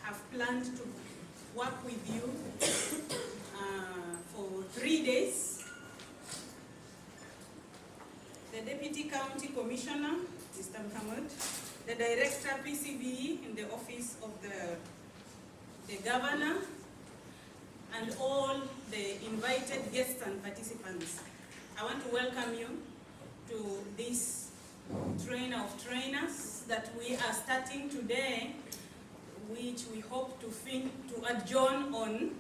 have planned to work with you for 3 days. The Deputy County Commissioner, Mr. Mohammed, the Director PCBE in the Office of the Governor, and all the invited guests and participants. I want to welcome you to this trainer of trainers that we are starting today, which we hope to adjourn on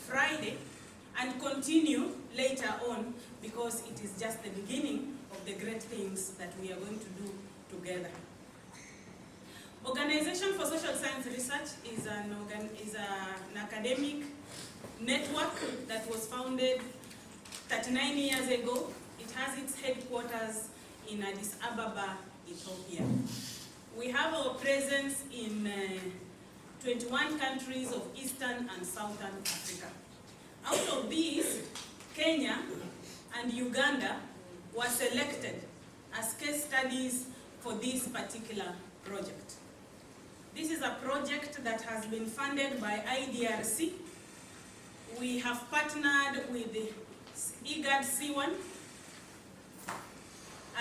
Friday and continue later on, because it is just the beginning of the great things that we are going to do together. Organization for Social Science Research is an academic network that was founded 39 years ago. It has its headquarters in Addis Ababa, Ethiopia. We have our presence in 21 countries of Eastern and Southern Africa. Out of these, Kenya and Uganda were selected as case studies for this particular project. This is a project that has been funded by IDRC. We have partnered with the IGAD CEWARN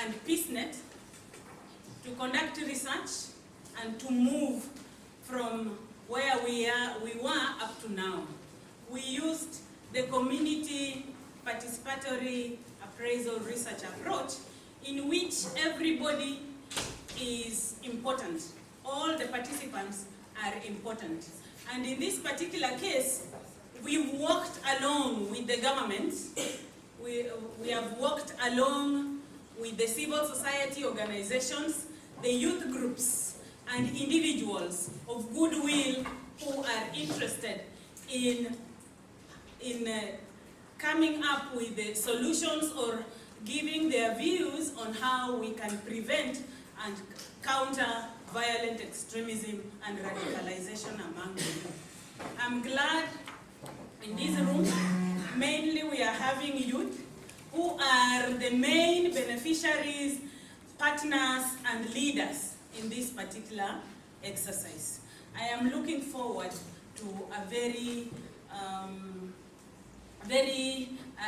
and PeaceNet to conduct research and to move from where we were up to now. We used the community participatory appraisal research approach, in which everybody is important. All the participants are important. And in this particular case, we've worked along with the government. We have worked along with the civil society organizations, the youth groups, and individuals of goodwill who are interested in coming up with the solutions or giving their views on how we can prevent and counter violent extremism and radicalization among them. I'm glad in this room, mainly we are having youth who are the main beneficiaries, partners, and leaders in this particular exercise. I am looking forward to a very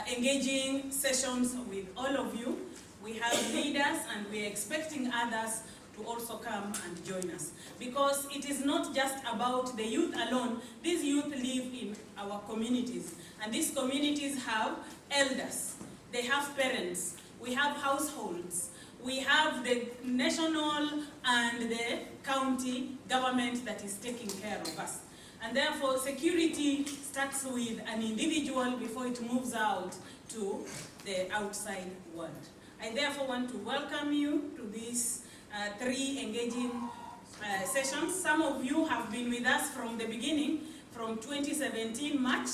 engaging sessions with all of you. We have leaders and we are expecting others to also come and join us. Because it is not just about the youth alone. These youth live in our communities. And these communities have elders. They have parents. We have households. We have the national and the county government that is taking care of us. And therefore, security starts with an individual before it moves out to the outside world. I therefore want to welcome you to these 3 engaging sessions. Some of you have been with us from the beginning, from 2017 March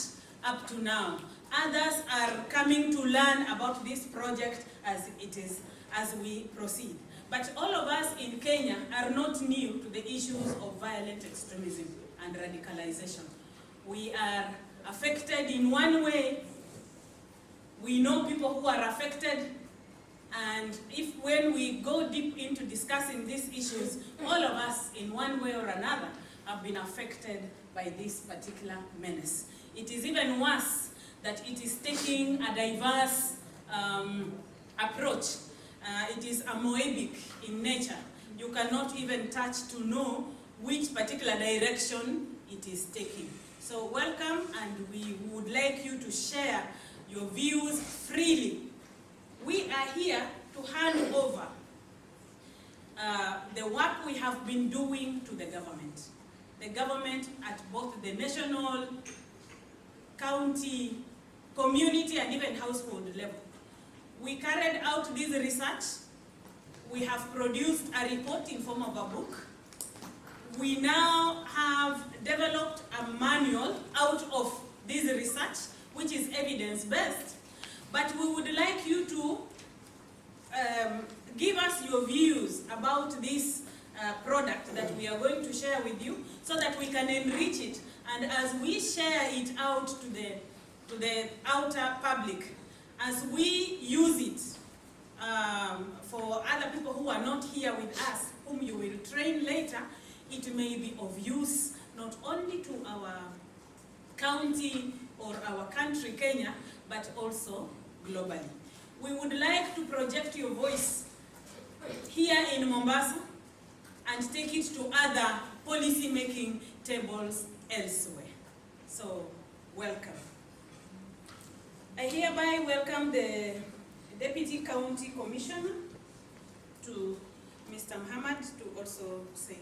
up to now. Others are coming to learn about this project as we proceed. But all of us in Kenya are not new to the issues of violent extremism and radicalization. We are affected in one way. We know people who are affected. And when we go deep into discussing these issues, all of us in one way or another have been affected by this particular menace. It is even worse that it is taking a diverse approach. It is amoebic in nature. You cannot even touch to know which particular direction it is taking. So welcome, and we would like you to share your views freely. We are here to hand over the work we have been doing to the government. The government at both the national, county, community, and even household level. We carried out this research. We have produced a report in form of a book. We now have developed a manual out of this research, which is evidence-based. But we would like you to give us your views about this product that we are going to share with you, so that we can enrich it. And as we share it out to the outer public, as we use it for other people who are not here with us, whom you will train later, it may be of use not only to our county or our country, Kenya, but also globally. We would like to project your voice here in Mombasa and take it to other policy-making tables elsewhere. So, welcome. I hereby welcome the Deputy County Commissioner to Mr. Muhammad to also say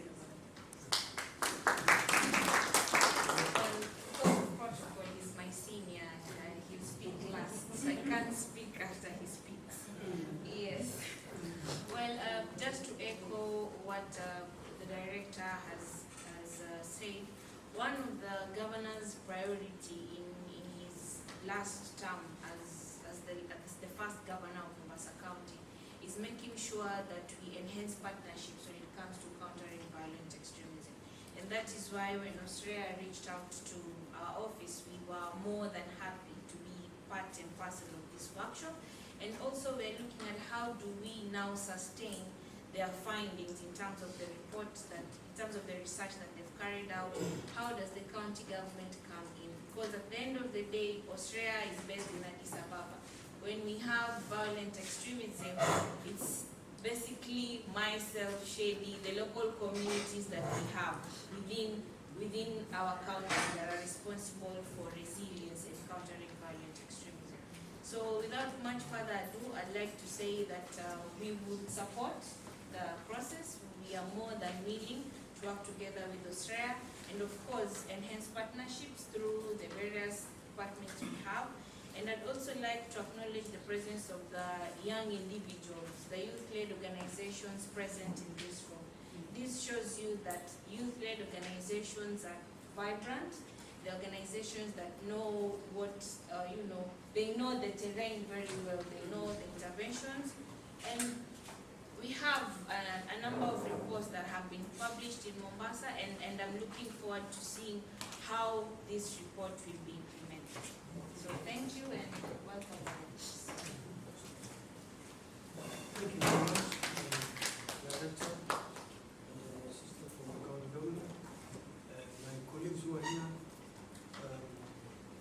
Protocol is my senior and he'll speak last, so I can't speak after he speaks. Yes. Well, just to echo what the director has said, one of the governor's priority in his last term as the first governor of Mombasa County is making sure that we enhance partnerships when it comes to countering violent extremism. And that is why when OSSREA reached out to our office, we were more than happy to be part and parcel of this workshop. And also we're looking at how do we now sustain their findings in terms of the reports that, in terms of the research that they've carried out, how does the county government come in? Because at the end of the day, OSSREA is based in Addis Ababa. When we have violent extremism, it's basically myself, Shady, the local communities that we have within our county that are responsible for resilience and countering violent extremism. So without much further ado, I'd like to say that we would support the process. We are more than willing to work together with OSSREA and of course enhance partnerships through the various departments we have. And I'd also like to acknowledge the presence of the young individuals, the youth-led organizations present in this room. This shows you that youth-led organizations are vibrant, the organizations that know what, they know the terrain very well, they know the interventions, and we have a number of reports that have been published in Mombasa, and I'm looking forward to seeing how this report will be implemented. So thank you and welcome. Thank you very much, Director, Sister from the County Government, my colleagues who are here,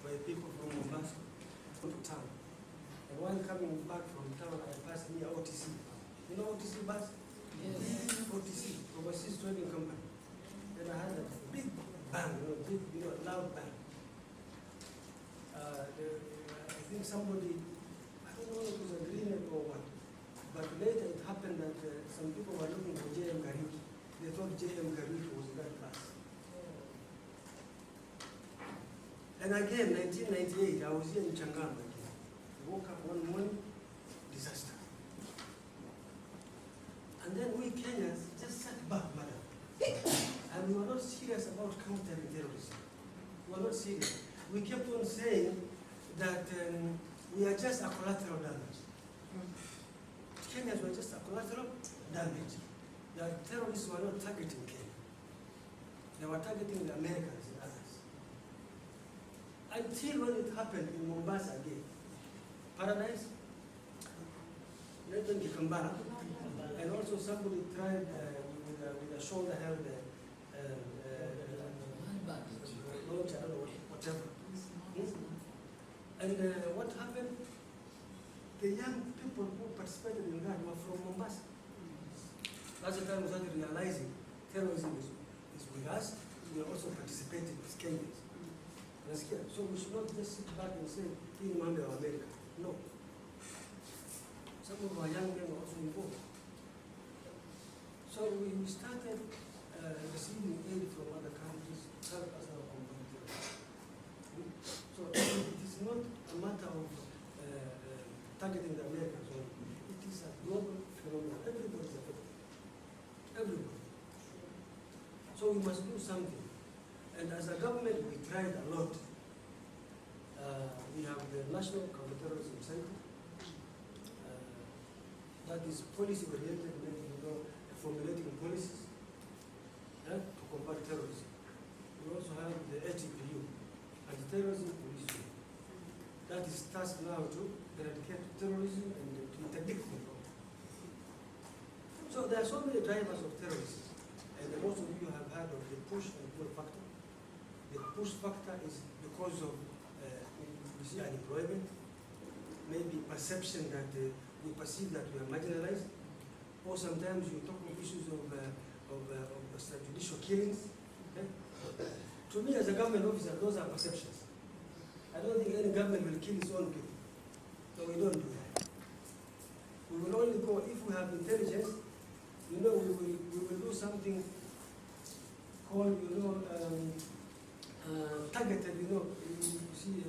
my people from Mombasa, to town. And while coming back from town, I passed near OTC. You know OTC bus? Yes. OTC, Overseas Trading Company. Then I had a big bang, loud bang. I think somebody, I don't know if it was a greener or what, but later it happened that some people were looking for J.M. Garissa. They thought J.M. Garissa was that bus. And again, 1998, I was here in Changam again. I woke up one morning, disaster. And then we Kenyans just sat back, madam. And we were not serious about countering terrorism. We were not serious. We kept on saying that we are just a collateral damage. Kenyans were just a collateral damage. The terrorists were not targeting Kenya. They were targeting the Americans and others. Until when it happened in Mombasa again. Paradise, Nathan Kambara, and also somebody tried with a shoulder held launch, I don't know, whatever. And what happened? The young people who participated in that were from Mombasa. That's the time we started realizing terrorism is with us. We are also participating as Kenyans. So we should not just sit back and say, in Mande or America. No. Some of our young men were also involved. So we started receiving aid from other countries to help us now combat terrorism. So it is not a matter of targeting the Americans only. It is a global phenomenon. Everybody is affected. Everybody. So we must do something. And as a government, we tried a lot. We have the National Counterterrorism Center. That is policy oriented, formulating policies to combat terrorism. We also have the ATPU, Anti-Terrorism Police Unit. That is tasked now to eradicate terrorism and to interdict control. So there are so many drivers of terrorism. And most of you have heard of the push and pull factor. The push factor is because of we see unemployment, maybe perception that we perceive that we are marginalized, or sometimes you talk of issues of extrajudicial killings. Okay? To me, as a government officer, those are perceptions. I don't think any government will kill its own people. No, we don't do that. We will only go if we have intelligence. You know, we will do something called, targeted, you see,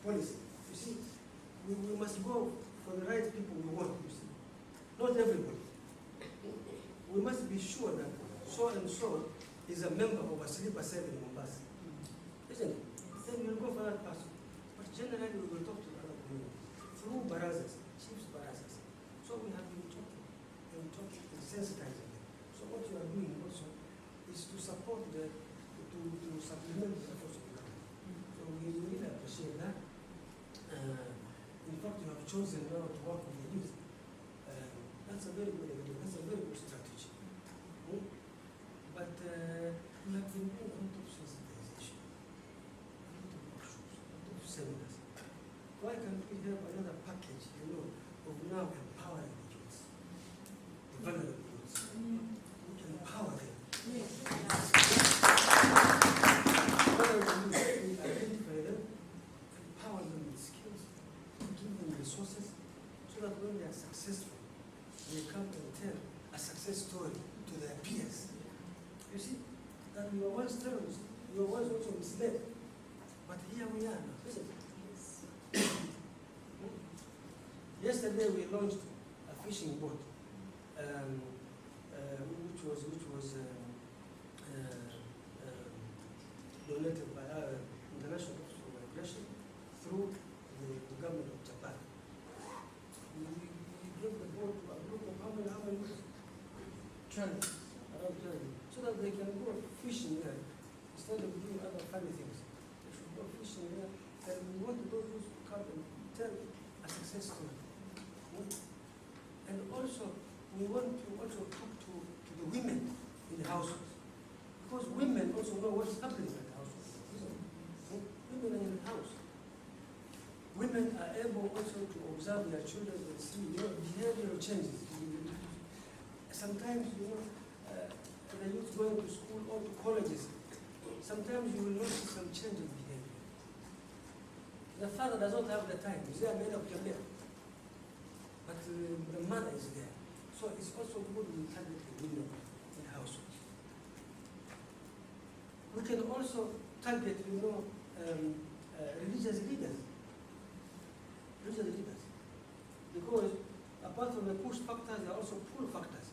policy. You see, we must go for the right people we want, you see. Not everybody. We must be sure that so and so is a member of a sleeper cell in Mombasa. Isn't it? Then we will go for that person. But generally we will talk to the other community through barazas, chiefs barazas. So we have been talking and sensitizing them. So what you are doing also is to support to supplement the efforts of the government. So we really appreciate that. In fact, you have chosen now to work with the youth. That's a very good idea. That's a very good strategy. But we have been doing a lot of sensitization, a lot of workshops, a lot of seminars. Why can't we have another package, of now empowering the youth, the vulnerable youth? We can empower them. We identify them, empower them with skills, give them resources, so that when they are successful, they come and tell a success story to their peers. You see, that we were once terrorists, we were once also misled, but here we are now, isn't it? Yes. Yesterday we launched a fishing boat, which was donated by our International Office for Migration through the government of Japan. We gave the boat to a group of how many people? 20, around 20, so that they can go fishing there instead of doing other funny things. They should go fishing there, and we want those who come and tell a success story. And also, we want to also talk to the women in the households, because women also know what's happening in the household. Women are in the house. Women are able also to observe their children and see behavioral changes. Sometimes, the youth going to school or to colleges, sometimes you will notice some change in behavior. The father does not have the time. He's there made of Jamaica. But the mother is there. So it's also good we target the women in the household. We can also target, religious leaders. Religious leaders. Because apart from the push factors, there are also pull factors.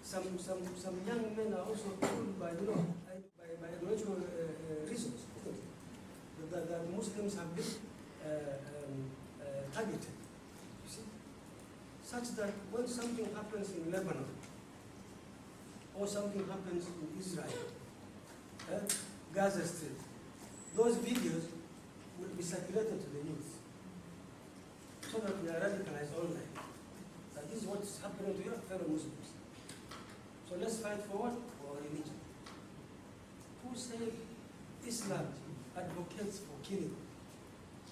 Some young men are also pulled by ideological reasons. The Muslims have been targeted. You see, such that when something happens in Lebanon or something happens in Israel, Gaza Strip, those videos will be circulated to the youth, so that we are radicalized online. That this is what is happening to your fellow Muslims. So let's fight for what? For our religion. Who said Islam advocates for killing?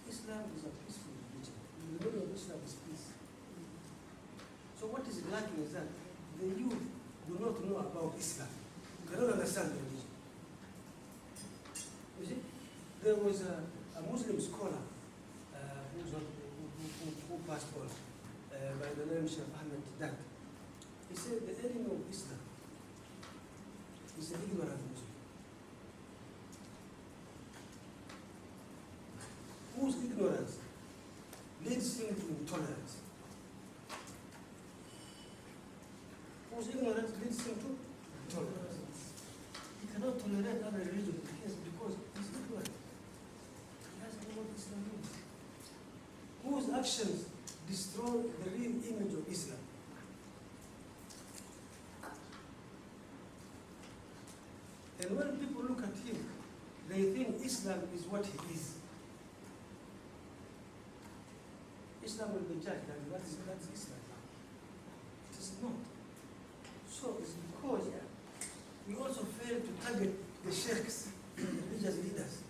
Islam is a peaceful religion. The meaning of Islam is peace. So what is lacking is that the youth do not know about Islam. They don't understand the religion. You see, there was a Muslim scholar who passed on by the name Sheikh Ahmed Dad. He said the enemy of Islam is the ignorant Muslim. Whose ignorance leads him to intolerance? Whose ignorance leads him to intolerance? He cannot tolerate other religions because he's ignorant. He doesn't know what Islam means. Whose actions destroy the real image of Islam? And when people look at him, they think Islam is what he is. Islam will be judged, and that's Islam. It is not. fail to target the sheikhs, the religious leaders.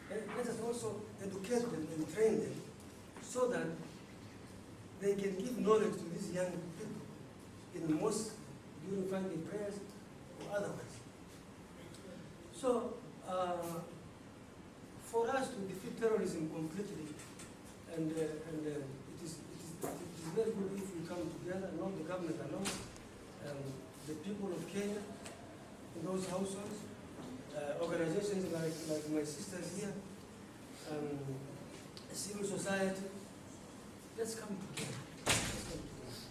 Let us also educate them and train them so that they can give knowledge to these young people in the mosque, during Friday prayers, or otherwise. So, for us to defeat terrorism completely, and it is very good if we come together, not the government alone, the people of Kenya, in those households, organizations like my sisters here, civil society. Let's come together. Let's come together.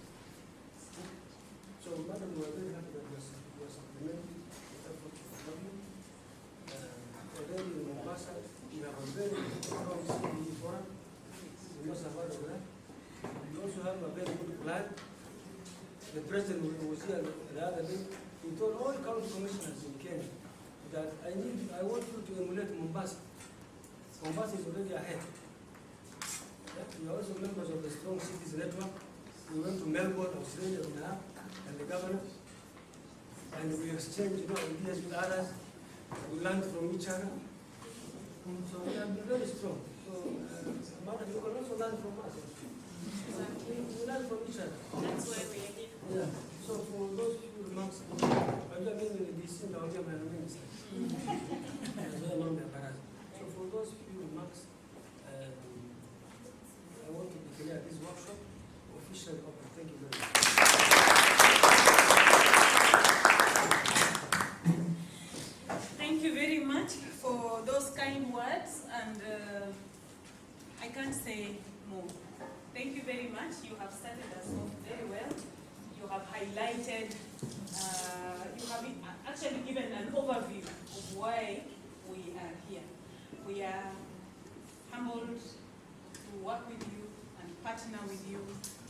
So, Madam, we are very happy that you are supplementing the effort of the government. Already in Mombasa, we have a very strong CEWARN forum. You must have heard of that. We also have a very good plan. The president was here the other day. He told all county commissioners in Kenya that I want you to emulate Mombasa. Mombasa is already ahead. We are also members of the Strong Cities Network. We went to Melbourne, Australia now, and the governor, and we exchanged ideas with others. We learned from each other. So we have been very strong. So, Madam, you can also learn from us. We learn from each other. That's why we are here. Yeah. So for those few remarks, so for those few remarks, I want to declare this workshop officially open. Thank you very much. Thank you very much for those kind words, and I can't say more. Thank you very much. You have started us off very well. You have highlighted, you have actually given an overview of why we are here. We are humbled to work with you and partner with you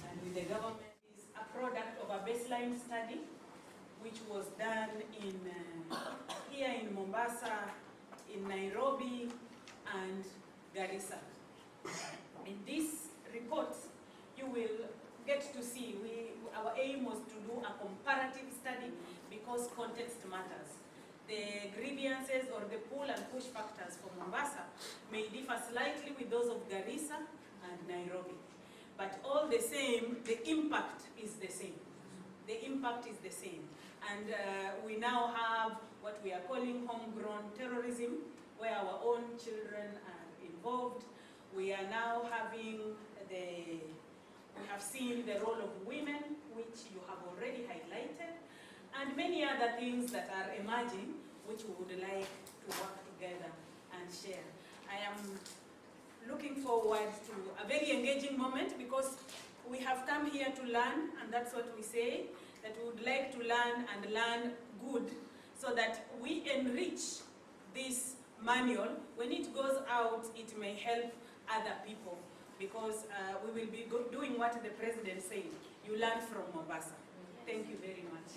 and with the government. It's a product of a baseline study which was done in here in Mombasa, in Nairobi and Garissa. In this report, you will get to see, our aim was to do a comparative study because context matters. The grievances or the pull and push factors for Mombasa may differ slightly with those of Garissa and Nairobi. But all the same, the impact is the same. The impact is the same. And we now have what we are calling homegrown terrorism, where our own children are involved. We are now having we have seen the role of women, which you have already highlighted, and many other things that are emerging, which we would like to work together and share. I am looking forward to a very engaging moment because we have come here to learn, and that's what we say, that we would like to learn and learn good so that we enrich this manual. When it goes out, it may help other people because we will be doing what the president said. You learn from Mombasa. Thank you very much.